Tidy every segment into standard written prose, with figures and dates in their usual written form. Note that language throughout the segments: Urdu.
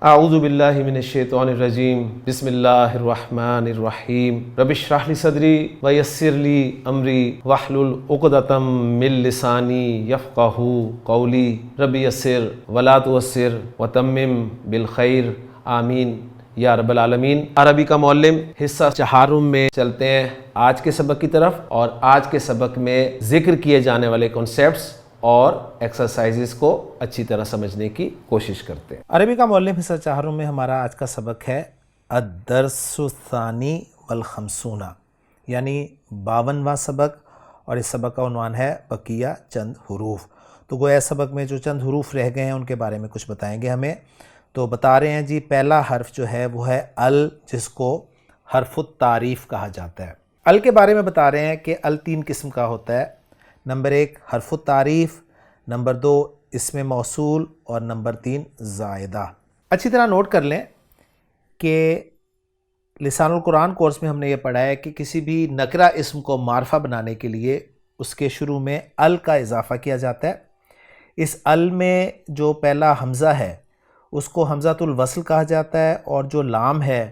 اعوذ باللہ من الشیطان الرجیم بسم اللہ الرحمن الرحیم رب اشرح لی صدری ویسر لی امری واحلل عقدۃ من لسانی یفقہوا قولی رب یسر ولا تعسر وتمم بالخیر آمین یا رب العالمین۔ عربی کا معلم حصہ چہارم میں چلتے ہیں آج کے سبق کی طرف، اور آج کے سبق میں ذکر کیے جانے والے کنسیپٹس اور ایکسرسائزز کو اچھی طرح سمجھنے کی کوشش کرتے ہیں۔ عربی کا معلم حصہ چہارم میں ہمارا آج کا سبق ہے الدرس الثانی والخمسون، یعنی 52واں سبق، اور اس سبق کا عنوان ہے بقیہ چند حروف۔ تو گویا سبق میں جو چند حروف رہ گئے ہیں ان کے بارے میں کچھ بتائیں گے ہمیں۔ تو بتا رہے ہیں جی، پہلا حرف جو ہے وہ ہے ال، جس کو حرف التعریف کہا جاتا ہے۔ ال کے بارے میں بتا رہے ہیں کہ ال 3 قسم کا ہوتا ہے۔ نمبر 1 حرف التعریف، نمبر 2 اسم موصول، اور نمبر 3 زائدہ۔ اچھی طرح نوٹ کر لیں کہ لسان القرآن کورس میں ہم نے یہ پڑھا ہے کہ کسی بھی نکرہ اسم کو معرفہ بنانے کے لیے اس کے شروع میں ال کا اضافہ کیا جاتا ہے۔ اس ال میں جو پہلا حمزہ ہے اس کو حمزۃ الوصل کہا جاتا ہے، اور جو لام ہے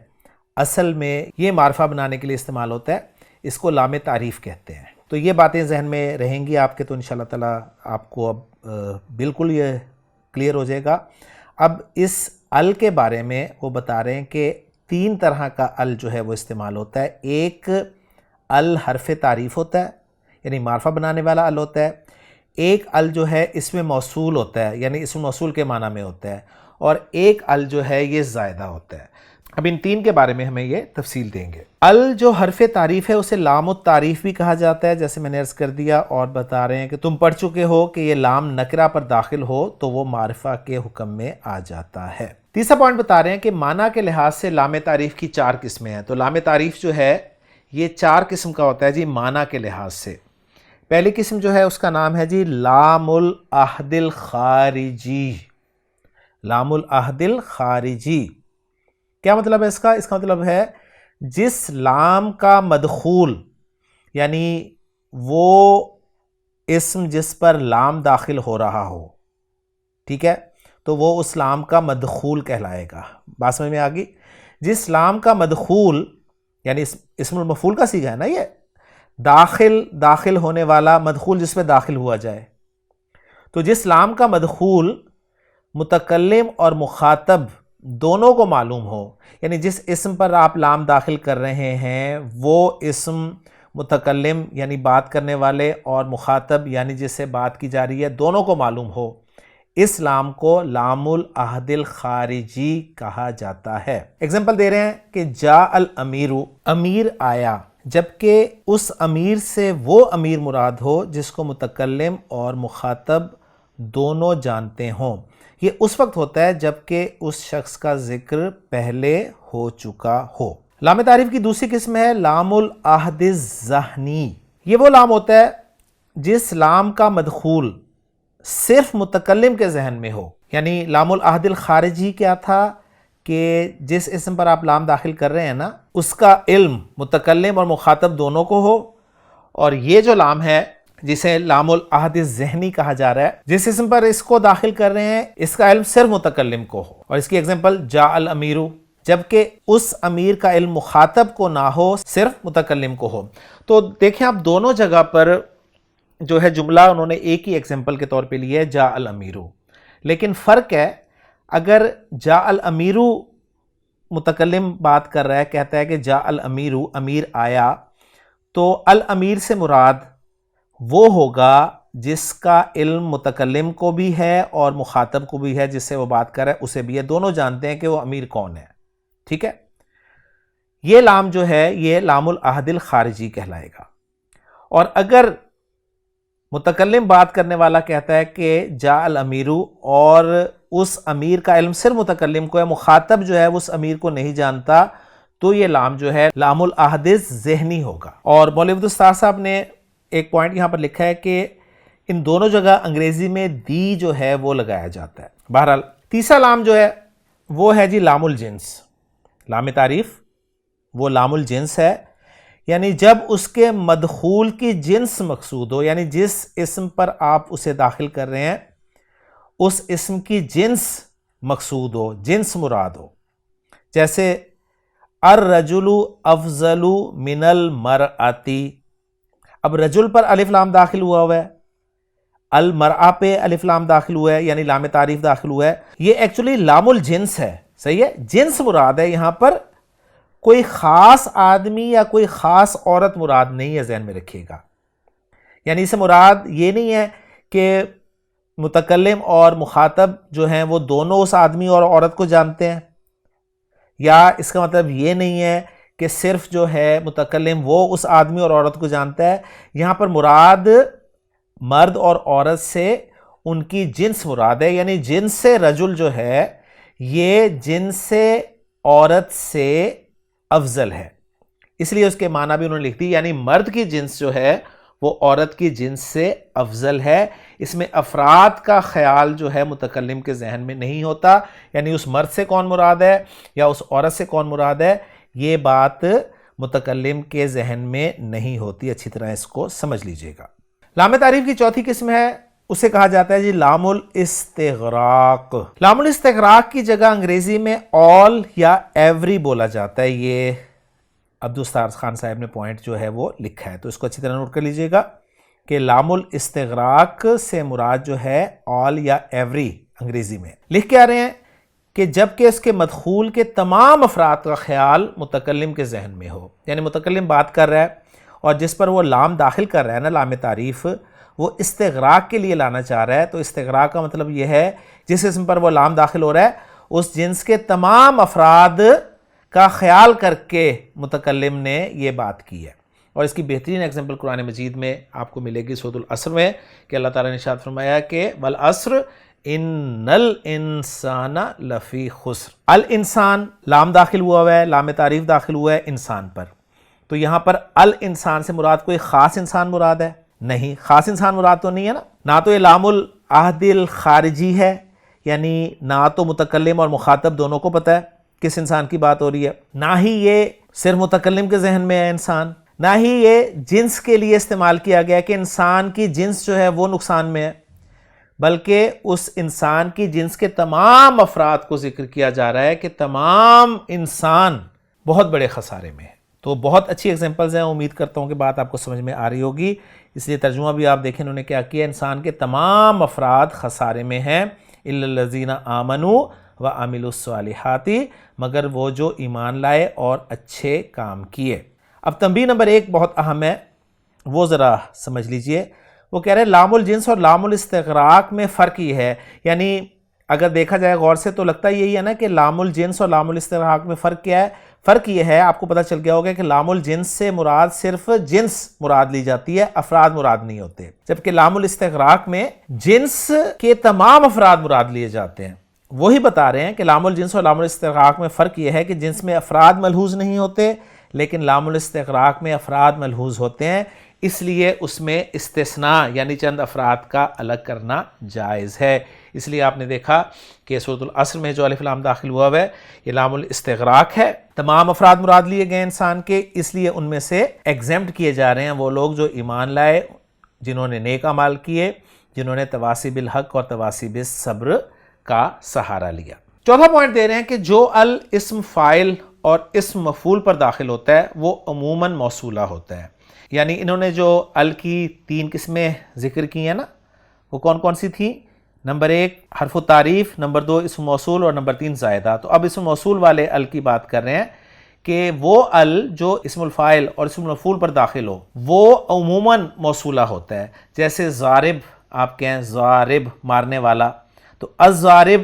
اصل میں یہ معرفہ بنانے کے لیے استعمال ہوتا ہے، اس کو لام تعریف کہتے ہیں۔ تو یہ باتیں ذہن میں رہیں گی آپ کے، تو انشاءاللہ تعالیٰ آپ کو اب بالکل یہ کلیئر ہو جائے گا۔ اب اس ال کے بارے میں وہ بتا رہے ہیں کہ 3 طرح کا ال جو ہے وہ استعمال ہوتا ہے۔ ایک ال حرف تعریف ہوتا ہے، یعنی معرفہ بنانے والا ال ہوتا ہے۔ ایک ال جو ہے اسم موصول ہوتا ہے، یعنی اسم موصول کے معنی میں ہوتا ہے، اور ایک ال جو ہے یہ زائدہ ہوتا ہے۔ اب ان 3 کے بارے میں ہمیں یہ تفصیل دیں گے۔ ال جو حرف تعریف ہے اسے لام التعریف بھی کہا جاتا ہے، جیسے میں نے عرض کر دیا، اور بتا رہے ہیں کہ تم پڑھ چکے ہو کہ یہ لام نکرہ پر داخل ہو تو وہ معرفہ کے حکم میں آ جاتا ہے۔ تیسرا پوائنٹ بتا رہے ہیں کہ معنی کے لحاظ سے لام تعریف کی 4 قسمیں ہیں۔ تو لام تعریف جو ہے یہ 4 قسم کا ہوتا ہے جی معنی کے لحاظ سے۔ پہلی قسم جو ہے اس کا نام ہے جی لام العہد الخارجی۔ لام العہد الخارجی کیا مطلب ہے اس کا؟ اس کا مطلب ہے جس لام کا مدخول، یعنی وہ اسم جس پر لام داخل ہو رہا ہو، ٹھیک ہے، تو وہ اس لام کا مدخول کہلائے گا۔ بات سمجھ میں آ گئی؟ جس لام کا مدخول، یعنی اسم المفعول کا صیغہ ہے نا یہ، داخل ہونے والا مدخول جس میں داخل ہوا جائے، تو جس لام کا مدخول متکلم اور مخاطب دونوں کو معلوم ہو، یعنی جس اسم پر آپ لام داخل کر رہے ہیں وہ اسم متکلم یعنی بات کرنے والے اور مخاطب یعنی جس سے بات کی جا رہی ہے دونوں کو معلوم ہو، اس لام کو لام العہد الخارجی کہا جاتا ہے۔ ایگزامپل دے رہے ہیں کہ جاء الامیر، امیر آیا، جبکہ اس امیر سے وہ امیر مراد ہو جس کو متکلم اور مخاطب دونوں جانتے ہوں۔ یہ اس وقت ہوتا ہے جبکہ اس شخص کا ذکر پہلے ہو چکا ہو۔ لام تعریف کی دوسری قسم ہے لام العہد الذہنی۔ یہ وہ لام ہوتا ہے جس لام کا مدخول صرف متکلم کے ذہن میں ہو، یعنی لام العہد الخارجی کیا تھا کہ جس اسم پر آپ لام داخل کر رہے ہیں نا اس کا علم متکلم اور مخاطب دونوں کو ہو، اور یہ جو لام ہے جسے لام العہد الذہنی کہا جا رہا ہے، جس اسم پر اس کو داخل کر رہے ہیں اس کا علم صرف متکلم کو ہو۔ اور اس کی ایگزامپل جاء الامیر، جبکہ اس امیر کا علم مخاطب کو نہ ہو، صرف متکلم کو ہو۔ تو دیکھیں آپ دونوں جگہ پر جو ہے جملہ انہوں نے ایک ہی ایگزامپل کے طور پہ لی ہے جاء الامیر، لیکن فرق ہے اگر جاء الامیر متکلم بات کر رہا ہے، کہتا ہے کہ جاء الامیر، امیر آیا، تو الامیر سے مراد وہ ہوگا جس کا علم متکلم کو بھی ہے اور مخاطب کو بھی ہے، جس سے وہ بات کر رہا ہے اسے بھی ہے، دونوں جانتے ہیں کہ وہ امیر کون ہے، ٹھیک ہے۔ یہ لام جو ہے یہ لام العہد الخارجی کہلائے گا۔ اور اگر متکلم بات کرنے والا کہتا ہے کہ جاء الامیر اور اس امیر کا علم صرف متکلم کو ہے، مخاطب جو ہے اس امیر کو نہیں جانتا، تو یہ لام جو ہے لام العہد الذہنی ہوگا۔ اور مولوی عبد الستار صاحب نے ایک پوائنٹ یہاں پر لکھا ہے کہ ان دونوں جگہ انگریزی میں دی جو ہے وہ لگایا جاتا ہے۔ بہرحال تیسرا لام جو ہے وہ ہے جی لام الجنس۔ لام تعریف وہ لام الجنس ہے، یعنی جب اس کے مدخول کی جنس مقصود ہو، یعنی جس اسم پر آپ اسے داخل کر رہے ہیں اس اسم کی جنس مقصود ہو، جنس مراد ہو. جیسے الرجل افضل من المرأتی، اب رجل پر الف لام داخل ہوا ہے، المرأہ پہ الف لام داخل ہوا ہے، یعنی لام تعریف داخل ہوا ہے. یہ ایکچولی لام الجنس ہے، صحیح ہے، جنس مراد ہے یہاں پر، کوئی خاص آدمی یا کوئی خاص عورت مراد نہیں ہے، ذہن میں رکھیے گا. یعنی اسے مراد یہ نہیں ہے کہ متکلم اور مخاطب جو ہیں وہ دونوں اس آدمی اور عورت کو جانتے ہیں، یا اس کا مطلب یہ نہیں ہے کہ صرف جو ہے متکلم وہ اس آدمی اور عورت کو جانتا ہے. یہاں پر مراد مرد اور عورت سے ان کی جنس مراد ہے، یعنی جنس رجل جو ہے یہ جنس عورت سے افضل ہے، اس لیے اس کے معنی بھی انہوں نے لکھ دی، یعنی مرد کی جنس جو ہے وہ عورت کی جنس سے افضل ہے. اس میں افراد کا خیال جو ہے متکلم کے ذہن میں نہیں ہوتا، یعنی اس مرد سے کون مراد ہے یا اس عورت سے کون مراد ہے، یہ بات متکلم کے ذہن میں نہیں ہوتی. اچھی طرح اس کو سمجھ لیجئے گا. لام تعریف کی چوتھی قسم ہے، اسے کہا جاتا ہے جی لام الاستغراق. لام الاستغراق کی جگہ انگریزی میں all یا every بولا جاتا ہے. یہ عبدالستار خان صاحب نے پوائنٹ جو ہے وہ لکھا ہے، تو اس کو اچھی طرح نوٹ کر لیجئے گا کہ لام الاستغراق سے مراد جو ہے all یا every انگریزی میں لکھ کے آ رہے ہیں کہ جبکہ اس کے مدخول کے تمام افراد کا خیال متکلم کے ذہن میں ہو، یعنی متکلم بات کر رہا ہے اور جس پر وہ لام داخل کر رہا ہے نا، لام تعریف، وہ استغراق کے لیے لانا چاہ رہا ہے. تو استغراق کا مطلب یہ ہے جس اسم پر وہ لام داخل ہو رہا ہے اس جنس کے تمام افراد کا خیال کر کے متکلم نے یہ بات کی ہے. اور اس کی بہترین ایگزامپل قرآن مجید میں آپ کو ملے گی سورۃ العصر میں، کہ اللہ تعالیٰ نے ارشاد فرمایا کہ والعصر ان الانسان لفی خسر. الانسان لام داخل ہوا ہے، لام تعریف داخل ہوا ہے انسان پر، تو یہاں پر الانسان سے مراد کوئی خاص انسان مراد ہے؟ نہیں، خاص انسان مراد تو نہیں ہے نا. نہ تو یہ لام العہد الخارجی ہے، یعنی نہ تو متکلم اور مخاطب دونوں کو پتہ ہے کس انسان کی بات ہو رہی ہے، نہ ہی یہ صرف متکلم کے ذہن میں ہے انسان، نہ ہی یہ جنس کے لیے استعمال کیا گیا کہ انسان کی جنس جو ہے وہ نقصان میں ہے، بلکہ اس انسان کی جنس کے تمام افراد کو ذکر کیا جا رہا ہے کہ تمام انسان بہت بڑے خسارے میں ہے. تو بہت اچھی ایگزامپلز ہیں، امید کرتا ہوں کہ بات آپ کو سمجھ میں آ رہی ہوگی. اس لیے ترجمہ بھی آپ دیکھیں انہوں نے کیا کیا، انسان کے تمام افراد خسارے میں ہیں، الا الذین آمنوا وعملوا الصالحات، مگر وہ جو ایمان لائے اور اچھے کام کیے. اب تنبیہ نمبر 1 بہت اہم ہے، وہ ذرا سمجھ لیجئے. وہ کہہ رہے ہیں لام الجنس اور لام الاستغراق میں فرق یہ ہے، یعنی اگر دیکھا جائے غور سے تو لگتا یہی ہے نا کہ لام الجنس اور لام الاستغراق میں فرق کیا ہے. فرق یہ ہے، آپ کو پتہ چل گیا ہوگا کہ لام الجنس سے مراد صرف جنس مراد لی جاتی ہے، افراد مراد نہیں ہوتے، جبکہ لام الاستغراق میں جنس کے تمام افراد مراد لیے جاتے ہیں. وہی بتا رہے ہیں کہ لام الجنس اور لام الاستغراق میں فرق یہ ہے کہ جنس میں افراد ملحوظ نہیں ہوتے، لیکن لام الاستغراق میں افراد ملحوظ ہوتے ہیں، اس لیے اس میں استثناء یعنی چند افراد کا الگ کرنا جائز ہے. اس لیے آپ نے دیکھا کہ سورۃ العصر میں جو الف لام داخل ہوا ہے یہ لام الاستغراق ہے، تمام افراد مراد لیے گئے انسان کے، اس لیے ان میں سے ایگزمپٹ کیے جا رہے ہیں وہ لوگ جو ایمان لائے، جنہوں نے نیک اعمال کیے، جنہوں نے تواصی بالحق اور تواصی بالصبر کا سہارا لیا. چوتھا پوائنٹ دے رہے ہیں کہ جو ال اسم فاعل اور اسم مفعول پر داخل ہوتا ہے وہ عموماً موصولہ ہوتا ہے. یعنی انہوں نے جو ال کی 3 قسمیں ذکر کی ہیں نا، وہ کون کون سی تھیں؟ نمبر 1 حرف تعریف، نمبر 2 اسم موصول اور نمبر 3 زائدہ. تو اب اسم موصول والے ال کی بات کر رہے ہیں کہ وہ ال جو اسم الفاعل اور اسم المفعول پر داخل ہو وہ عموماً موصولہ ہوتا ہے. جیسے ضارب، آپ کہیں ضارب مارنے والا، تو الضارب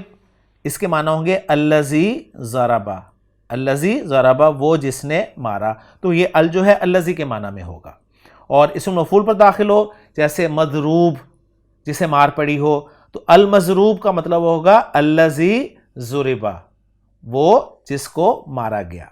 اس کے معنی ہوں گے الذی ضربا، الذی ضربا وہ جس نے مارا، تو یہ ال جو ہے الذی کے معنی میں ہوگا. اور اسم مفعول پر داخل ہو جیسے مضروب جسے مار پڑی ہو، تو المضروب کا مطلب ہوگا الذی ضربا وہ جس کو مارا گیا.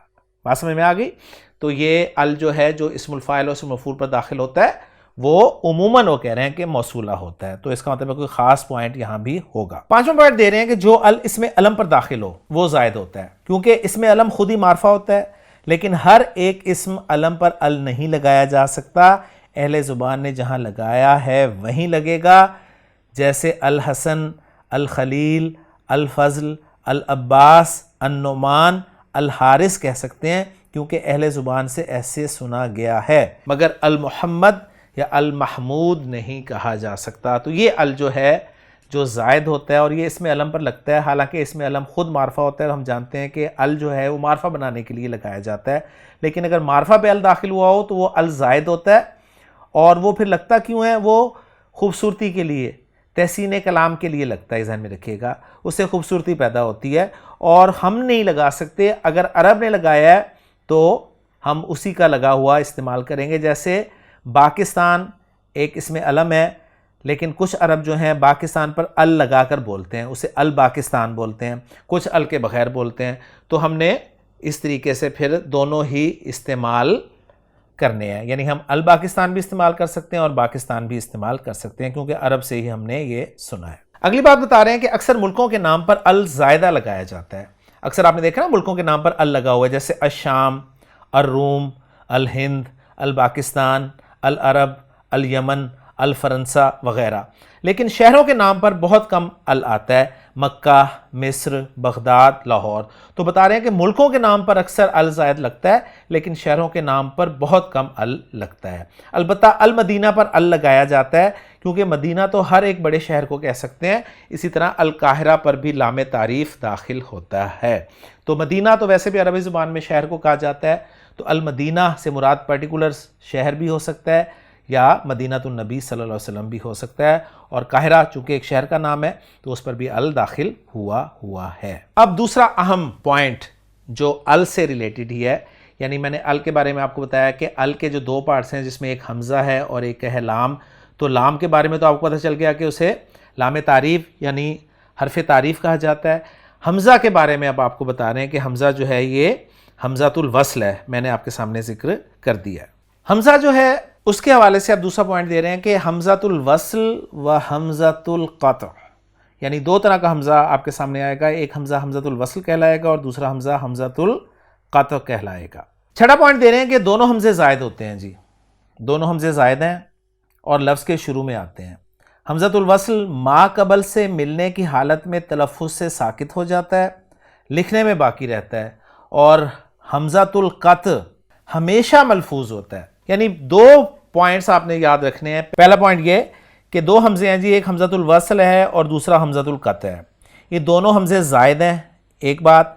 بات سمجھ میں آ گئی؟ تو یہ ال جو ہے جو اسم الفاعل اور اسم مفعول پر داخل ہوتا ہے وہ عموماً وہ کہہ رہے ہیں کہ موصولہ ہوتا ہے. تو اس کا مطلب ہے کوئی خاص پوائنٹ یہاں بھی ہوگا. 5واں پوائنٹ دے رہے ہیں کہ جو ال اسم علم پر داخل ہو وہ زائد ہوتا ہے، کیونکہ اسم علم خود ہی معرفہ ہوتا ہے، لیکن ہر ایک اسم علم پر ال نہیں لگایا جا سکتا. اہل زبان نے جہاں لگایا ہے وہیں لگے گا، جیسے الحسن، الخلیل، الفضل، العباس، النعمان، الحارث کہہ سکتے ہیں کیونکہ اہل زبان سے ایسے سنا گیا ہے، مگر المحمد یا المحمود نہیں کہا جا سکتا۔ تو یہ ال جو ہے جو زائد ہوتا ہے اور یہ اس میں علم پر لگتا ہے، حالانکہ اس میں علم خود معرفہ ہوتا ہے اور ہم جانتے ہیں کہ ال جو ہے وہ معرفہ بنانے کے لیے لگایا جاتا ہے، لیکن اگر معرفہ پہ ال داخل ہوا ہو تو وہ ال زائد ہوتا ہے، اور وہ پھر لگتا کیوں ہے؟ وہ خوبصورتی کے لیے، تحسین کلام کے لیے لگتا ہے، ذہن میں رکھیے گا، اس سے خوبصورتی پیدا ہوتی ہے، اور ہم نہیں لگا سکتے۔ اگر عرب نے لگایا ہے تو ہم اسی کا لگا ہوا استعمال کریں گے، جیسے پاکستان ایک اس میں علم ہے، لیکن کچھ عرب جو ہیں پاکستان پر ال لگا کر بولتے ہیں، اسے الپاکستان بولتے ہیں، کچھ ال کے بغیر بولتے ہیں، تو ہم نے اس طریقے سے پھر دونوں ہی استعمال کرنے ہیں، یعنی ہم الپاکستان بھی استعمال کر سکتے ہیں اور پاکستان بھی استعمال کر سکتے ہیں، کیونکہ عرب سے ہی ہم نے یہ سنا ہے۔ اگلی بات بتا رہے ہیں کہ اکثر ملکوں کے نام پر ال زائدہ لگایا جاتا ہے، اکثر آپ نے دیکھا نا ملکوں کے نام پر ال لگا ہوا ہے، جیسے الشام، الروم، الہند، الپاکستان، العرب، الیمن، الفرنسا وغیرہ، لیکن شہروں کے نام پر بہت کم ال آتا ہے، مکہ، مصر، بغداد، لاہور۔ تو بتا رہے ہیں کہ ملکوں کے نام پر اکثر ال زائد لگتا ہے، لیکن شہروں کے نام پر بہت کم ال لگتا ہے۔ البتہ المدینہ پر ال لگایا جاتا ہے، کیونکہ مدینہ تو ہر ایک بڑے شہر کو کہہ سکتے ہیں، اسی طرح القاہرہ پر بھی لام تعریف داخل ہوتا ہے۔ تو مدینہ تو ویسے بھی عربی زبان میں شہر کو کہا جاتا ہے، تو المدینہ سے مراد پرٹیکولر شہر بھی ہو سکتا ہے یا مدینہ النبی صلی اللہ علیہ وسلم بھی ہو سکتا ہے، اور قاہرہ چونکہ ایک شہر کا نام ہے تو اس پر بھی ال داخل ہوا ہے۔ اب دوسرا اہم پوائنٹ جو ال سے ریلیٹڈ ہی ہے، یعنی میں نے ال کے بارے میں آپ کو بتایا کہ ال کے جو دو پارٹس ہیں، جس میں ایک حمزہ ہے اور ایک ہے لام، تو لام کے بارے میں تو آپ کو پتہ چل گیا کہ اسے لام تعریف یعنی حرف تعریف کہا جاتا ہے۔ حمزہ کے بارے میں اب آپ کو بتا رہے ہیں کہ حمزہ جو ہے یہ حمزۃ الوصل ہے، میں نے آپ کے سامنے ذکر کر دیا ہے۔ حمزہ جو ہے اس کے حوالے سے اب دوسرا پوائنٹ دے رہے ہیں کہ حمزۃ الوصل و حمزۃ القطع، یعنی دو طرح کا حمزہ آپ کے سامنے آئے گا، ایک حمزہ حمزۃ الوصل کہلائے گا اور دوسرا حمزہ حمزۃ القطع کہلائے گا۔ چھٹا پوائنٹ دے رہے ہیں کہ دونوں حمزے زائد ہوتے ہیں، جی دونوں حمزے زائد ہیں اور لفظ کے شروع میں آتے ہیں۔ حمزۃ الوصل ما قبل سے ملنے کی حالت میں تلفظ سے ساکت ہو جاتا ہے، لکھنے میں باقی رہتا ہے، اور حمزۃ القطع ہمیشہ ملفوظ ہوتا ہے۔ یعنی دو پوائنٹس آپ نے یاد رکھنے ہیں۔ پہلا پوائنٹ یہ کہ دو حمزے ہیں جی، ایک حمزۃ الوصل ہے اور دوسرا حمزۃ القطع ہے، یہ دونوں حمزے زائد ہیں، ایک بات،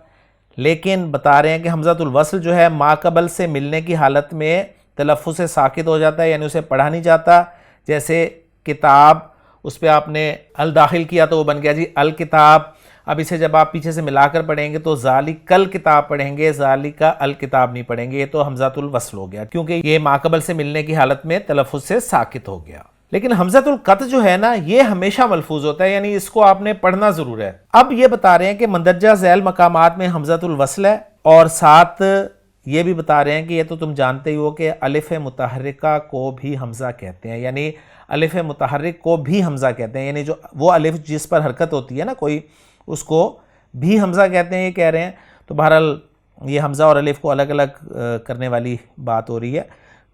لیکن بتا رہے ہیں کہ حمزۃ الوصل جو ہے ما قبل سے ملنے کی حالت میں تلفظ سے ساکت ہو جاتا ہے، یعنی اسے پڑھا نہیں جاتا، جیسے کتاب، اس پہ آپ نے ال داخل کیا تو وہ بن گیا جی الکتاب، اب اسے جب آپ پیچھے سے ملا کر پڑھیں گے تو ذالک الکتاب پڑھیں گے، ذالک الکتاب نہیں پڑھیں گے، یہ تو حمزۃ الوصل ہو گیا کیونکہ یہ ما قبل سے ملنے کی حالت میں تلفظ سے ساکت ہو گیا۔ لیکن حمزۃ القطع جو ہے نا یہ ہمیشہ ملفوظ ہوتا ہے، یعنی اس کو آپ نے پڑھنا ضرور ہے۔ اب یہ بتا رہے ہیں کہ مندرجہ ذیل مقامات میں حمزۃ الوصل ہے، اور ساتھ یہ بھی بتا رہے ہیں کہ یہ تو تم جانتے ہی ہو کہ الف متحرکہ کو بھی حمزہ کہتے ہیں، یعنی الف متحرک کو بھی حمزہ کہتے ہیں، یعنی جو وہ الف جس پر حرکت ہوتی ہے نا کوئی، اس کو بھی حمزہ کہتے ہیں، یہ کہہ رہے ہیں۔ تو بہرحال یہ حمزہ اور الف کو الگ الگ کرنے والی بات ہو رہی ہے،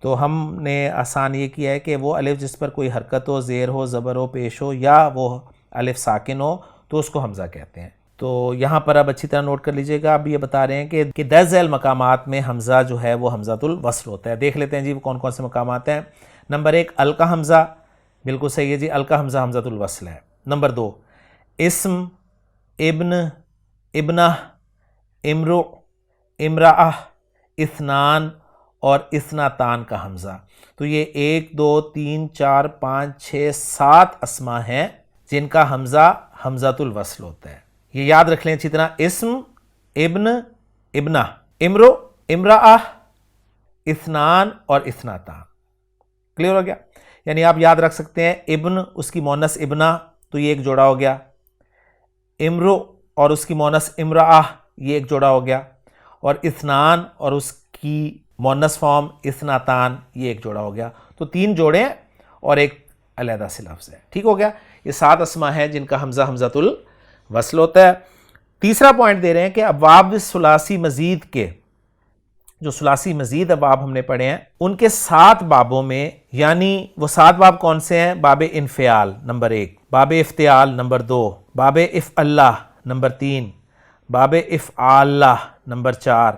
تو ہم نے آسان یہ کیا ہے کہ وہ الف جس پر کوئی حرکت ہو، زیر ہو، زبر ہو، پیش ہو، یا وہ الف ساکن ہو تو اس کو حمزہ کہتے ہیں۔ تو یہاں پر اب اچھی طرح نوٹ کر لیجئے گا، اب یہ بتا رہے ہیں کہ 10 ذیل مقامات میں حمزہ جو ہے وہ حمزۃ الوصل ہوتا ہے۔ دیکھ لیتے ہیں جی وہ کون کون سے مقامات ہیں۔ نمبر 1 ال کا حمزہ، بالکل صحیح ہے جی، ال کا حمزہ حمزۃ الوصل ہے۔ نمبر 2 اسم، ابن، ابنہ، امرؤ، امرأہ، اثنان اور اثنتان کا حمزہ۔ تو یہ 1 2 3 4 5 6 7 اسماء ہیں جن کا حمزہ حمزۃ الوصل ہوتا ہے، یہ یاد رکھ لیں اچھی طرح۔ اسم، ابن، ابنہ، امرؤ، امرأہ، اثنان اور اثنتان، کلیئر ہو گیا؟ یعنی آپ یاد رکھ سکتے ہیں ابن اس کی مونس ابنہ، تو یہ ایک جوڑا ہو گیا، امرؤ اور اس کی مونس امرأہ، یہ ایک جوڑا ہو گیا، اور اثنان اور اس کی مونس فارم اثنتان، یہ ایک جوڑا ہو گیا۔ تو 3 جوڑے ہیں اور ایک علیحدہ سے لفظ ہے، ٹھیک ہو گیا؟ یہ 7 اسماء ہیں جن کا حمزہ حمزۃ الوصل ہوتا ہے۔ تیسرا پوائنٹ دے رہے ہیں کہ ابواب ثلاثی مزید کے جو ثلاثی مزید ابواب ہم نے پڑھے ہیں ان کے 7 بابوں میں، یعنی وہ 7 باب کون سے ہیں؟ باب انفعال نمبر 1، باب افتعال نمبر 2، باب افعلہ نمبر 3، باب افعال نمبر 4،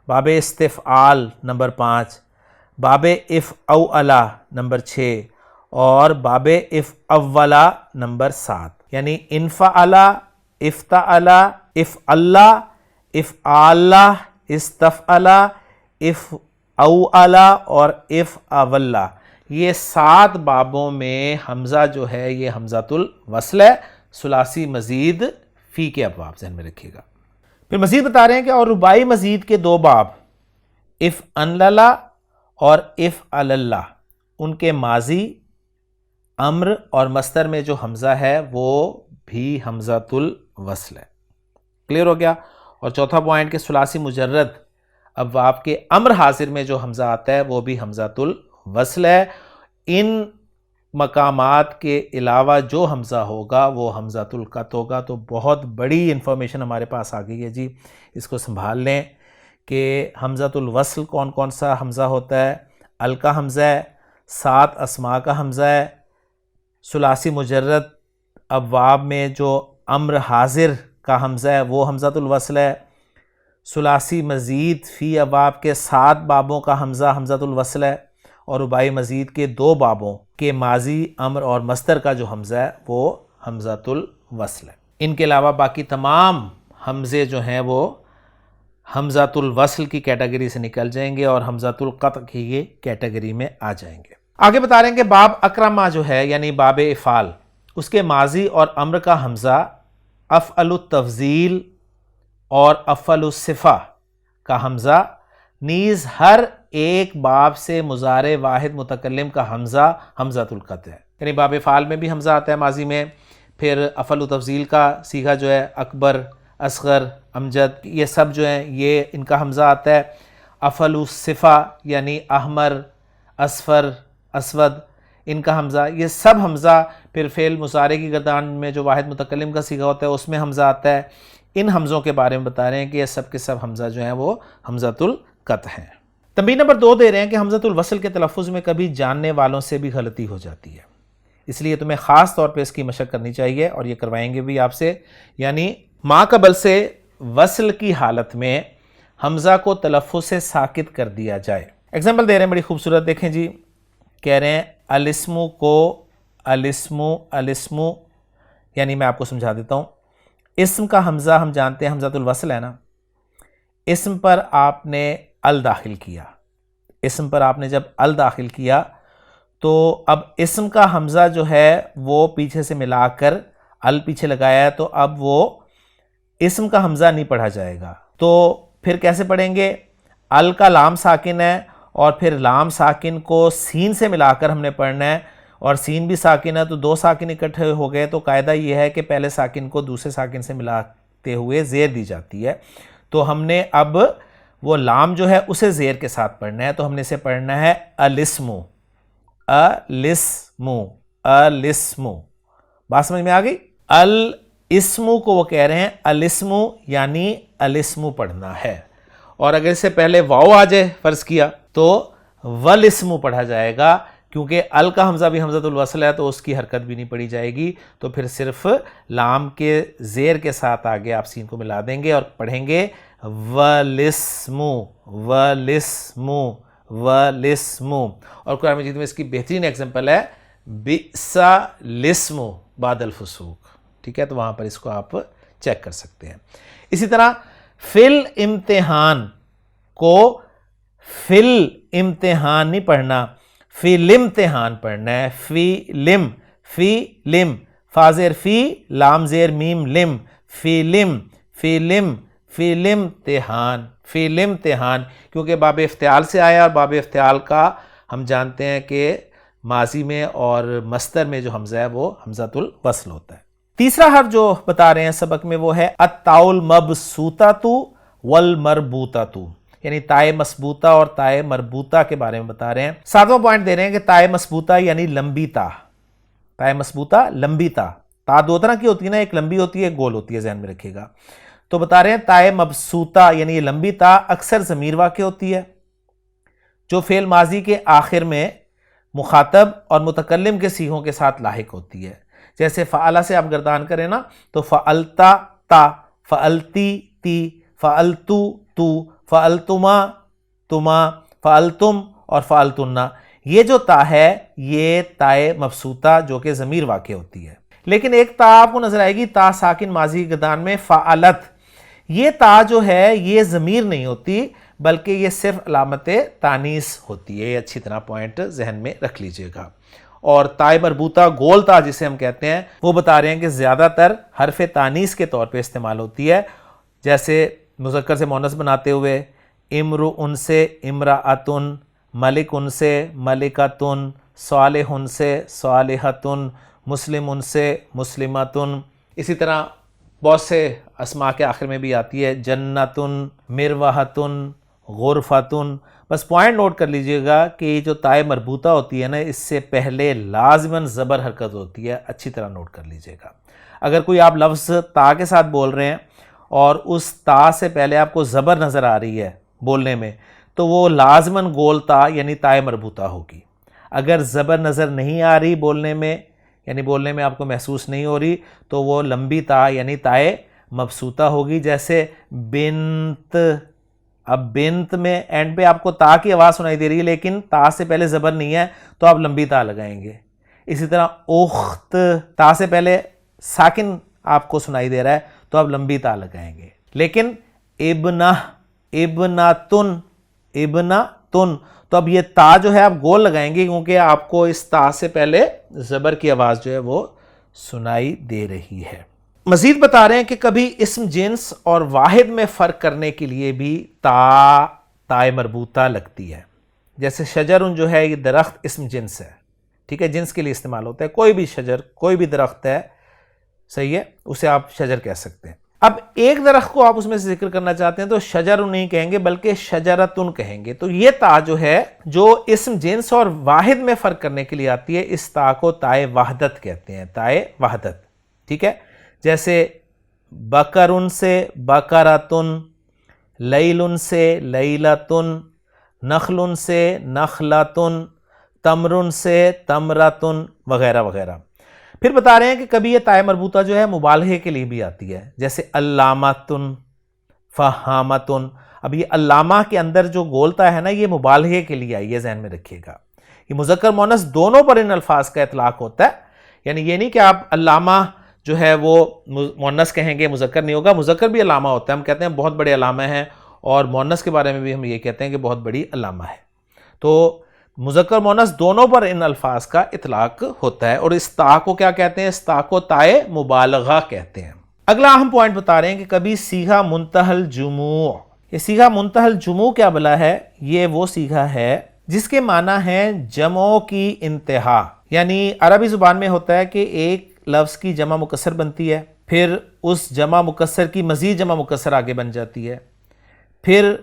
باب استفعال نمبر 5، باب افعول نمبر 6 اور باب افعول نمبر 7۔ یعنی انفعل، افتعل، افعل، افعال، استفعل، افعول اور افعول، یہ 7 بابوں میں حمزہ جو ہے یہ حمزۃ الوصل ہے، ثلاثی مزید فی کے ابواب ذہن میں رکھیے گا۔ پھر مزید بتا رہے ہیں کہ اور رباعی مزید کے 2 باب افعل اور افعل، ان کے ماضی، امر اور مصدر میں جو حمزہ ہے وہ بھی حمزۃ الوصل ہے۔ کلیئر ہو گیا؟ اور چوتھا پوائنٹ کہ ثلاثی مجرد ابواب کے امر حاضر میں جو حمزہ آتا ہے وہ بھی حمزۃ الوصل ہے۔ ان مقامات کے علاوہ جو حمزہ ہوگا وہ حمزۃ القطع ہوگا۔ تو بہت بڑی انفارمیشن ہمارے پاس آ گئی ہے جی، اس کو سنبھال لیں کہ حمزۃ الوصل کون کون سا حمزہ ہوتا ہے۔ ال کا حمزہ ہے، 7 اسماء کا حمزہ ہے، ثلاثی مجرد ابواب میں جو امر حاضر کا حمزہ ہے وہ حمزۃ الوصل ہے، ثلاثی مزید فی ابواب کے 7 بابوں کا حمزہ حمزۃ الوصل ہے، اور رباعی مزید کے 2 بابوں کے ماضی، امر اور مصدر کا جو حمزہ ہے وہ حمزۃ الوصل ہے۔ ان کے علاوہ باقی تمام حمزے جو ہیں وہ حمزۃ الوصل کی کیٹیگری سے نکل جائیں گے اور حمزۃ القطع کی یہ کیٹیگری میں آ جائیں گے۔ آگے بتا رہے ہیں کہ باب اکرما جو ہے یعنی باب افعال، اس کے ماضی اور امر کا حمزہ افعل التفضیل اور افعل الصفہ کا حمزہ نیز ہر ایک باب سے مضارع واحد متکلم کا حمزہ حمزۃ القطع ہے۔ یعنی باب افعال میں بھی حمزہ آتا ہے ماضی میں، پھر افعل التفضیل کا صیغہ جو ہے اکبر، اصغر، امجد، یہ سب جو ہیں یہ ان کا حمزہ آتا ہے۔ افعل الصفہ یعنی احمر، اصفر، اسود، ان کا حمزہ، یہ سب حمزہ پھر فعل مضارع کی گردان میں جو واحد متکلم کا صیغہ ہوتا ہے اس میں حمزہ آتا ہے۔ ان حمزوں کے بارے میں بتا رہے ہیں کہ یہ سب کے سب حمزہ جو ہیں وہ حمزۃ القطع ہیں۔ تنبیہ نمبر 2 دے رہے ہیں کہ حمزۃ الوصل کے تلفظ میں کبھی جاننے والوں سے بھی غلطی ہو جاتی ہے، اس لیے تمہیں خاص طور پہ اس کی مشق کرنی چاہیے، اور یہ کروائیں گے بھی آپ سے۔ یعنی ما قبل سے وصل کی حالت میں حمزہ کو تلفظ سے ساکت کر دیا جائے۔ ایگزامپل دے رہے ہیں بڑی خوبصورت، دیکھیں جی، کہہ رہے ہیں الاسم کو الاسم، یعنی میں آپ کو سمجھا دیتا ہوں، اسم کا حمزہ ہم جانتے ہیں حمزۃ الوصل ہے نا، اسم پر آپ نے ال داخل کیا، اسم پر آپ نے جب ال داخل کیا تو اب اسم کا حمزہ جو ہے وہ پیچھے سے ملا کر ال پیچھے لگایا ہے، تو اب وہ اسم کا حمزہ نہیں پڑھا جائے گا۔ تو پھر کیسے پڑھیں گے؟ ال کا لام ساکن ہے اور پھر لام ساکن کو سین سے ملا کر ہم نے پڑھنا ہے، اور سین بھی ساکن ہے تو 2 ساکن اکٹھے ہو گئے، تو قاعدہ یہ ہے کہ پہلے ساکن کو دوسرے ساکن سے ملاتے ہوئے زیر دی جاتی ہے۔ تو ہم نے اب وہ لام جو ہے اسے زیر کے ساتھ پڑھنا ہے، تو ہم نے اسے پڑھنا ہے الاسم، الاسم، الاسم۔ بات سمجھ میں آ گئی؟ الاسم کو وہ کہہ رہے ہیں الاسم یعنی الاسم پڑھنا ہے، اور اگر اس سے پہلے واو آ جائے فرض کیا تو والاسم پڑھا جائے گا، کیونکہ ال کا حمزہ بھی حمزۃ الوصل ہے تو اس کی حرکت بھی نہیں پڑھی جائے گی، تو پھر صرف لام کے زیر کے ساتھ آگے آپ سین کو ملا دیں گے اور پڑھیں گے والاسم، والاسم، والاسم۔ اور قرآن مجید میں اس کی بہترین ایگزامپل ہے بئس الاسم بعد الفسوق، ٹھیک ہے؟ تو وہاں پر اس کو آپ چیک کر سکتے ہیں۔ اسی طرح فل امتحان کو فل امتحان نہیں پڑھنا، فی الامتحان پڑھنا ہے، فی لم، فی لم، فا زیر فی، لام زیر میم لم، فی لم، فی لم، فی الامتحان، فی الامتحان، کیونکہ باب افتعال سے آیا، اور باب افتعال کا ہم جانتے ہیں کہ ماضی میں اور مصدر میں جو حمزہ ہے وہ حمزۃ الوصل ہوتا ہے۔ تیسرا حرف جو بتا رہے ہیں سبق میں وہ ہے التاء المبسوطۃ والمربوطۃ، یعنی تائے مسبوطہ اور تائے مربوطہ کے بارے میں بتا رہے ہیں۔ 7واں پوائنٹ دے رہے ہیں کہ تائے مسبوطہ یعنی لمبی تا، تائے مسبوطہ لمبی تا، تا 2 طرح کی ہوتی ہے نا، ایک لمبی ہوتی ہے ایک گول ہوتی ہے، ذہن میں رکھیے گا۔ تو بتا رہے ہیں تائے مبسوطہ یعنی یہ لمبی تا اکثر ضمیر واقع ہوتی ہے جو فعل ماضی کے آخر میں مخاطب اور متکلم کے صیغوں کے ساتھ لاحق ہوتی ہے۔ جیسے فعلا سے آپ گردان کریں نا تو فعلتا تا، فعلتی تی، فعلتو تو، فعلتما تما، فعلتم اور فعلتنا. یہ جو تا ہے یہ تائے مبسوطہ جو کہ ضمیر واقع ہوتی ہے. لیکن ایک تا آپ کو نظر آئے گی تا ساکن ماضی گردان میں فعلت. یہ تا جو ہے یہ ضمیر نہیں ہوتی بلکہ یہ صرف علامت تانیث ہوتی ہے. یہ اچھی طرح پوائنٹ ذہن میں رکھ لیجئے گا. اور تائے مربوطہ گول تا جسے ہم کہتے ہیں وہ بتا رہے ہیں کہ زیادہ تر حرف تانیث کے طور پہ استعمال ہوتی ہے، جیسے مذکر سے مؤنث بناتے ہوئے امرؤن سے امرأتن، ملک ان سے ملکتن، صالح ان سے صالحتن، مسلم ان سے مسلمتن. اسی طرح بہت سے اسماء کے آخر میں بھی آتی ہے جنتن، مروحتن، غرفتن. بس پوائنٹ نوٹ کر لیجئے گا کہ یہ جو تائے مربوطہ ہوتی ہے نا اس سے پہلے لازماً زبر حرکت ہوتی ہے. اچھی طرح نوٹ کر لیجئے گا. اگر کوئی آپ لفظ تا کے ساتھ بول رہے ہیں اور اس تا سے پہلے آپ کو زبر نظر آ رہی ہے بولنے میں تو وہ لازماً گول تا یعنی تائے مربوطہ ہوگی. اگر زبر نظر نہیں آ رہی بولنے میں یعنی بولنے میں آپ کو محسوس نہیں ہو رہی تو وہ لمبی تا یعنی تائے مبسوطہ ہوگی. جیسے بنت، اب بنت میں اینڈ پہ آپ کو تا کی آواز سنائی دے رہی ہے لیکن تا سے پہلے زبر نہیں ہے تو آپ لمبی تا لگائیں گے. اسی طرح اخت، تا سے پہلے ساکن آپ کو سنائی دے رہا ہے تو آپ لمبی تا لگائیں گے. لیکن ابنہ، ابنتن، ابنتن تو اب یہ تا جو ہے آپ گول لگائیں گے کیونکہ آپ کو اس تا سے پہلے زبر کی آواز جو ہے وہ سنائی دے رہی ہے. مزید بتا رہے ہیں کہ کبھی اسم جنس اور واحد میں فرق کرنے کے لیے بھی تائے مربوطہ لگتی ہے. جیسے شجرن جو ہے یہ درخت اسم جنس ہے، ٹھیک ہے، جنس کے لیے استعمال ہوتا ہے. کوئی بھی شجر، کوئی بھی درخت ہے، صحیح ہے، اسے آپ شجر کہہ سکتے ہیں. اب ایک درخت کو آپ اس میں سے ذکر کرنا چاہتے ہیں تو شجر نہیں کہیں گے بلکہ شجرتن کہیں گے. تو یہ تا جو ہے جو اسم جنس اور واحد میں فرق کرنے کے لیے آتی ہے اس تا کو تائے وحدت کہتے ہیں. تائے وحدت، ٹھیک ہے. جیسے بکرن سے بکرتن، لیلن سے لیلتن، نخلن سے نخلتن، تمرن سے تمرتن وغیرہ وغیرہ. پھر بتا رہے ہیں کہ کبھی یہ تائے مربوطہ جو ہے مبالغے کے لیے بھی آتی ہے. جیسے علامتن، فہامتن. اب یہ علامہ کے اندر جو گولتا ہے نا یہ مبالغے کے لیے آئی ہے، ذہن میں رکھیے گا. یہ مذکر مؤنث دونوں پر ان الفاظ کا اطلاق ہوتا ہے. یعنی یہ نہیں کہ آپ علامہ جو ہے وہ مؤنث کہیں گے مذکر نہیں ہوگا. مذکر بھی علامہ ہوتا ہے، ہم کہتے ہیں بہت بڑے علامہ ہیں، اور مؤنث کے بارے میں بھی ہم یہ کہتے ہیں کہ بہت بڑی علامہ ہے. تو مذکر مؤنث دونوں پر ان الفاظ کا اطلاق ہوتا ہے. اور اس تا کو کیا کہتے ہیں؟ اس تا کو تائے مبالغہ کہتے ہیں. اگلا اہم پوائنٹ بتا رہے ہیں کہ کبھی صیغہ منتہی الجموع. یہ صیغہ منتہی الجموع کیا بلا ہے؟ یہ وہ صیغہ ہے جس کے معنی ہے جمعوں کی انتہا. یعنی عربی زبان میں ہوتا ہے کہ ایک لفظ کی جمع مکسر بنتی ہے، پھر اس جمع مکسر کی مزید جمع مکسر آگے بن جاتی ہے، پھر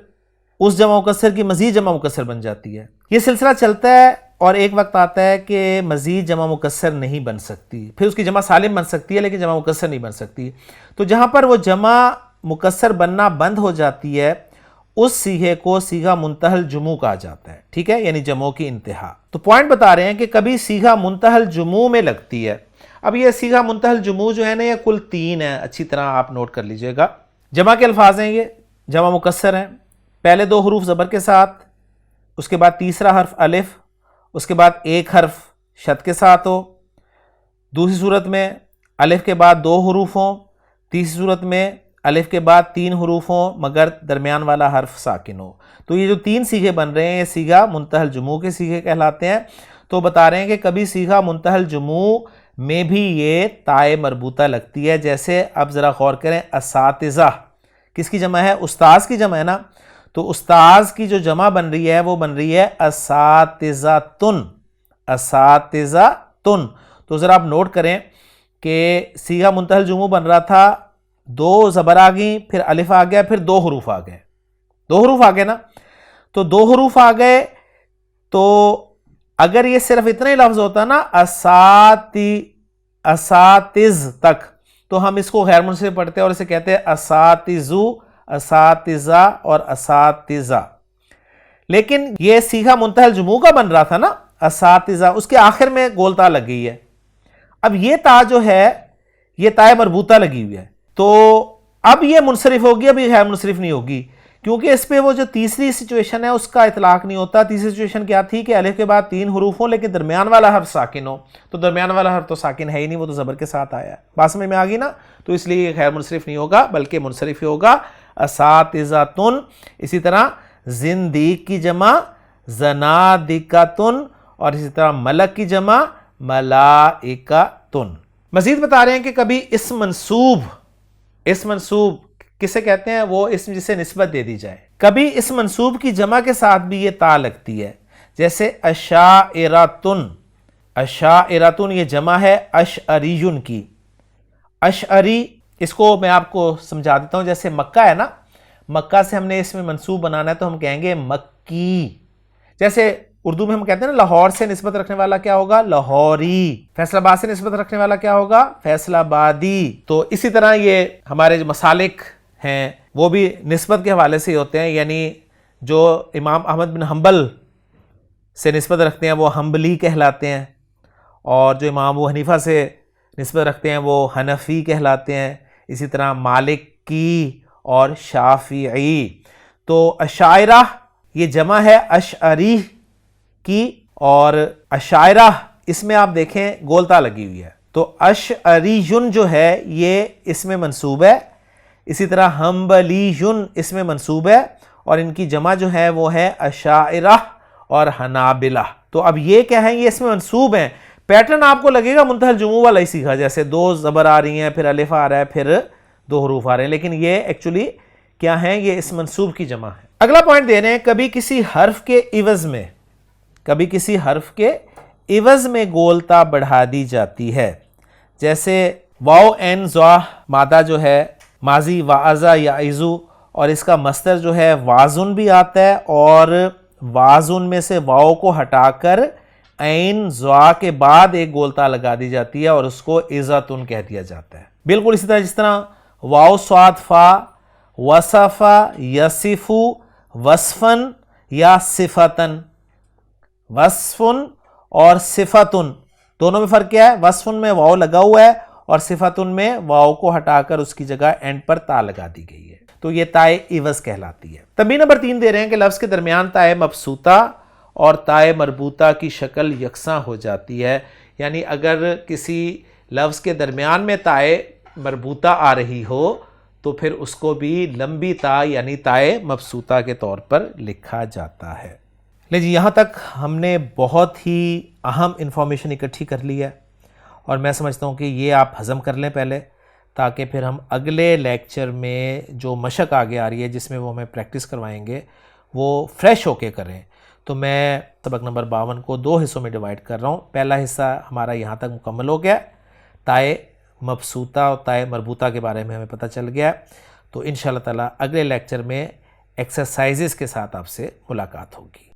اس جمع مکسر کی مزید جمع مکسر بن جاتی ہے. یہ سلسلہ چلتا ہے اور ایک وقت آتا ہے کہ مزید جمع مکسر نہیں بن سکتی، پھر اس کی جمع سالم بن سکتی ہے لیکن جمع مکسر نہیں بن سکتی. تو جہاں پر وہ جمع مکسر بننا بند ہو جاتی ہے اس صیغے کو صیغہ منتہی الجموع کہا جاتا ہے، ٹھیک ہے، یعنی جمعوں کی انتہا. تو پوائنٹ بتا رہے ہیں کہ کبھی صیغہ منتہی الجموع میں لگتی ہے. اب یہ صیغہ منتہی الجموع جو ہے نا یہ کل 3 ہیں، اچھی طرح آپ نوٹ کر لیجئے گا. جمع کے الفاظ ہیں، یہ جمع مکسر ہیں. پہلے 2 حروف زبر کے ساتھ، اس کے بعد تیسرا حرف الف، اس کے بعد ایک حرف شد کے ساتھ ہو. دوسری صورت میں الف کے بعد 2 حروف ہوں. تیسری صورت میں الف کے بعد 3 حروف ہوں مگر درمیان والا حرف ساکن ہو. تو یہ جو 3 صیغے بن رہے ہیں یہ صیغہ منتہی الجموع کے صیغے کہلاتے ہیں. تو بتا رہے ہیں کہ کبھی صیغہ منتہی الجموع میں بھی یہ تائے مربوطہ لگتی ہے. جیسے اب ذرا غور کریں، اساتذہ کس کی جمع ہے؟ استاذ کی جمع ہے نا. تو استاذ کی جو جمع بن رہی ہے وہ بن رہی ہے اساتذۃن، اساتذۃن. تو ذرا آپ نوٹ کریں کہ صیغہ منتہی الجموع بن رہا تھا، 2 زبر آ گئیں، پھر الف آ گیا، پھر 2 حروف آ گئے. 2 حروف آ گئے نا. تو 2 حروف آ گئے تو اگر یہ صرف اتنا ہی لفظ ہوتا نا اساتذ تک تو ہم اس کو غیر منصرف پڑھتے ہیں اور اسے کہتے ہیں اساتذو، اساتذہ اور اساتذہ. لیکن یہ صیغہ منتہی الجموع کا بن رہا تھا نا اساتذہ، اس کے آخر میں گول تا لگ گئی ہے. اب یہ تا جو ہے یہ تائے مربوطہ لگی ہوئی ہے. تو اب یہ منصرف ہوگی، اب یہ غیر منصرف نہیں ہوگی، کیونکہ اس پہ وہ جو تیسری سچویشن ہے اس کا اطلاق نہیں ہوتا. تیسری سچویشن کیا تھی کہ الف کے بعد 3 حروف ہوں لیکن درمیان والا حرف ساکن ہو. تو درمیان والا حرف تو ساکن ہے ہی نہیں، وہ تو زبر کے ساتھ آیا ہے. بات سمجھ میں آ گئی نا؟ تو اس لیے یہ غیر منصرف نہیں ہوگا بلکہ منصرف ہی ہوگا. اساتذۃن، اسی طرح زندیق کی جمع زنادقۃن، اور اسی طرح ملک کی جمع ملائکۃن. مزید بتا رہے ہیں کہ کبھی اسم منصوب کسے کہتے ہیں؟ وہ اسم جسے نسبت دے دی جائے. کبھی اس منصوب کی جمع کے ساتھ بھی یہ تا لگتی ہے، جیسے اشاعرۃن. اشاعرۃن یہ جمع ہے اشعریون کی. اشعری، اس کو میں آپ کو سمجھا دیتا ہوں. جیسے مکہ ہے نا، مکہ سے ہم نے اسم منصوب بنانا ہے تو ہم کہیں گے مکی. جیسے اردو میں ہم کہتے ہیں نا لاہور سے نسبت رکھنے والا کیا ہوگا؟ لاہوری. فیصل آباد سے نسبت رکھنے والا کیا ہوگا؟ فیصل آبادی. تو اسی طرح یہ ہمارے جو مسالک ہیں وہ بھی نسبت کے حوالے سے ہی ہوتے ہیں، یعنی جو امام احمد بن حنبل سے نسبت رکھتے ہیں وہ حنبلی کہلاتے ہیں، اور جو امام ابو حنیفہ سے نسبت رکھتے ہیں وہ حنفی کہلاتے ہیں. اسی طرح مالکی اور شافعی. تو اشاعرہ یہ جمع ہے اشعری کی، اور اشاعرہ اس میں آپ دیکھیں گولتا لگی ہوئی ہے. تو اشعریون جو ہے یہ اس میں منصوب ہے. اسی طرح حنبلیون اس میں منصوب ہے، اور ان کی جمع جو ہے وہ ہے اشاعرہ اور حنابلہ. تو اب یہ کیا ہے؟ یہ اس میں منصوب ہیں. پیٹرن آپ کو لگے گا منتہی الجموع والا ہی سیکھا، جیسے 2 زبر آ رہی ہیں، پھر الف آ رہا ہے، پھر 2 حروف آ رہے ہیں، لیکن یہ ایکچولی کیا ہیں؟ یہ اس منصوب کی جمع ہے. اگلا پوائنٹ دے رہے ہیں، کبھی کسی حرف کے عوض میں گولتا بڑھا دی جاتی ہے. جیسے واو این زا مادہ جو ہے ماضی وعظا یعظو، اور اس کا مصدر جو ہے وازن بھی آتا ہے، اور وازن میں سے واو کو ہٹا کر عین زا کے بعد ایک گولتا لگا دی جاتی ہے اور اس کو عزتن کہہ دیا جاتا ہے. بالکل اسی طرح جس طرح واو صاد فا وصفا یصفو وصفن یا صفتن. وصفن اور صفتن دونوں میں فرق کیا ہے؟ وصفن میں واو لگا ہوا ہے اور صفتن میں واو کو ہٹا کر اس کی جگہ اینڈ پر تا لگا دی گئی ہے. تو یہ تائے عوض کہلاتی ہے. تنبیہ نمبر 3 دے رہے ہیں کہ لفظ کے درمیان تائے مبسوطہ اور تائے مربوطہ کی شکل یکساں ہو جاتی ہے. یعنی اگر کسی لفظ کے درمیان میں تائے مربوطہ آ رہی ہو تو پھر اس کو بھی لمبی تا یعنی تائے مبسوطہ کے طور پر لکھا جاتا ہے. لے جی، یہاں تک ہم نے بہت ہی اہم انفارمیشن اکٹھی کر لی ہے، اور میں سمجھتا ہوں کہ یہ آپ ہضم کر لیں پہلے، تاکہ پھر ہم اگلے لیکچر میں جو مشق آگے آ رہی ہے جس میں وہ ہمیں پریکٹس کروائیں گے وہ فریش ہو کے کریں. تو میں سبق نمبر 52 کو 2 حصوں میں ڈیوائڈ کر رہا ہوں. پہلا حصہ ہمارا یہاں تک مکمل ہو گیا، تائے مبسوطہ اور تائے مربوطہ کے بارے میں ہمیں پتہ چل گیا. تو انشاءاللہ تعالی اگلے لیکچر میں ایکسرسائزز کے ساتھ آپ سے ملاقات ہوگی.